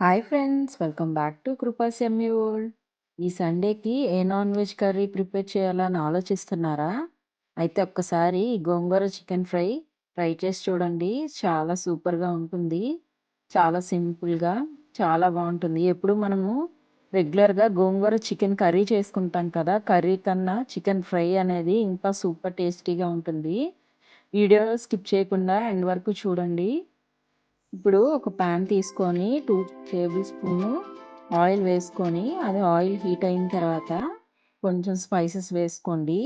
Hi friends, welcome back to Krupa's yummy world. ఈ సండేకి a non veg curry prepare చేయాలని ఆలోచిస్తున్నారా? అయితే ఒక్కసారి ఈ గోంగూర చికెన్ ఫ్రై ట్రై చేసి చూడండి. చాలా సూపర్గా ఉంటుంది. చాలా సింపుల్గా, చాలా బాగుంటుంది. ఎప్పుడు మనము రెగ్యులర్గా గోంగూర చికెన్ కర్రీ చేసుకుంటాం కదా, కర్రీ కన్నా చికెన్ ఫ్రై అనేది ఇంకా సూపర్ టేస్టీగా ఉంటుంది. వీడియో స్కిప్ చేయకుండా ఎండ్ వరకు చూడండి. ఇప్పుడు ఒక ప్యాన్ తీసుకొని 2 టేబుల్ స్పూన్ ఆయిల్ వేసుకొని, అది ఆయిల్ హీట్ అయిన తర్వాత కొంచెం స్పైసెస్ వేసుకోండి.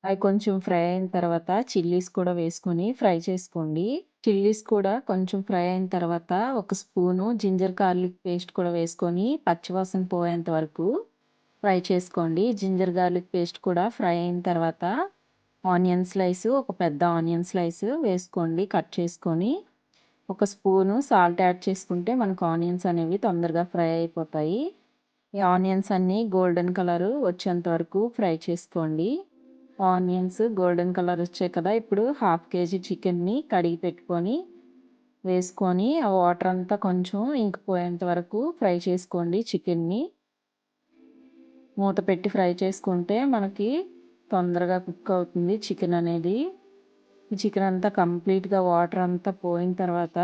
అవి కొంచెం ఫ్రై అయిన తర్వాత చిల్లీస్ కూడా వేసుకొని ఫ్రై చేసుకోండి. చిల్లీస్ కూడా కొంచెం ఫ్రై అయిన తర్వాత ఒక స్పూను జింజర్ గార్లిక్ పేస్ట్ కూడా వేసుకొని పచ్చివాసన పోయేంత వరకు ఫ్రై చేసుకోండి. జింజర్ గార్లిక్ పేస్ట్ కూడా ఫ్రై అయిన తర్వాత ఆనియన్ స్లైస్, ఒక పెద్ద ఆనియన్ స్లైస్ వేసుకోండి కట్ చేసుకొని. ఒక స్పూను సాల్ట్ యాడ్ చేసుకుంటే మనకు ఆనియన్స్ అనేవి తొందరగా ఫ్రై అయిపోతాయి. ఈ ఆనియన్స్ అన్నీ గోల్డెన్ కలర్ వచ్చేంత వరకు ఫ్రై చేసుకోండి. ఆనియన్స్ గోల్డెన్ కలర్ వచ్చాయి కదా, ఇప్పుడు హాఫ్ కేజీ చికెన్ని కడిగి పెట్టుకొని వేసుకొని ఆ వాటర్ అంతా కొంచెం ఇంకిపోయేంత వరకు ఫ్రై చేసుకోండి. చికెన్ని మూత పెట్టి ఫ్రై చేసుకుంటే మనకి తొందరగా కుక్ అవుతుంది చికెన్ అనేది. చికెన్ అంతా కంప్లీట్గా వాటర్ అంతా పోయిన తర్వాత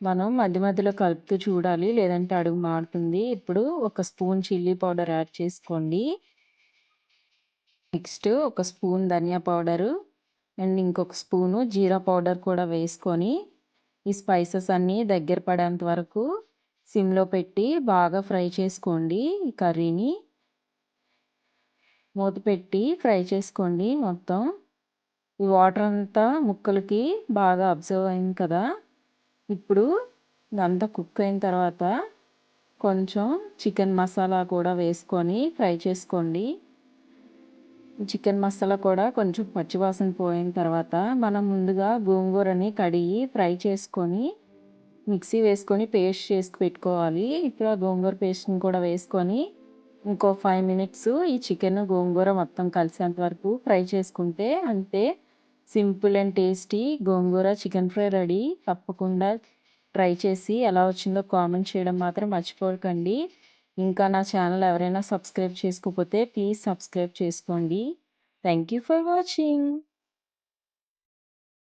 మనం మధ్య మధ్యలో కలుపుతూ చూడాలి, లేదంటే అడుగు మారుతుంది. ఇప్పుడు ఒక స్పూన్ చిల్లీ పౌడర్ యాడ్ చేసుకోండి. నెక్స్ట్ ఒక స్పూన్ ధనియా పౌడరు అండ్ ఇంకొక స్పూను జీరా పౌడర్ కూడా వేసుకొని ఈ స్పైసెస్ అన్నీ దగ్గర పడేంత వరకు సిమ్లో పెట్టి బాగా ఫ్రై చేసుకోండి. ఈ కర్రీని మూత పెట్టి ఫ్రై చేసుకోండి. మొత్తం ఈ వాటర్ అంతా ముక్కలకి బాగా అబ్జర్వ్ అయింది కదా. ఇప్పుడు ఇదంతా కుక్ అయిన తర్వాత కొంచెం చికెన్ మసాలా కూడా వేసుకొని ఫ్రై చేసుకోండి. చికెన్ మసాలా కూడా కొంచెం పచ్చివాసన పోయిన తర్వాత మనం ముందుగా గోంగూరని కడిగి ఫ్రై చేసుకొని మిక్సీ వేసుకొని పేస్ట్ చేసి పెట్టుకోవాలి. ఇప్పుడు ఆ గోంగూర పేస్ట్ని కూడా వేసుకొని ఇంకో 5 మినిట్స్ ఈ చికెన్ గోంగూర మొత్తం కలిసేంత వరకు ఫ్రై చేసుకుంటే అంతే, simple and tasty gongura chicken fry ready. తప్పకుండా ట్రై చేసి ఎలా వచ్చిందో కామెంట్ చేయడం మాత్రం మర్చిపోకండి. ఇంకా నా ఛానల్ ఎవరైనా సబ్స్క్రైబ్ చేసుకోకపోతే ప్లీజ్ సబ్స్క్రైబ్ చేసుకోండి. Thank you for watching.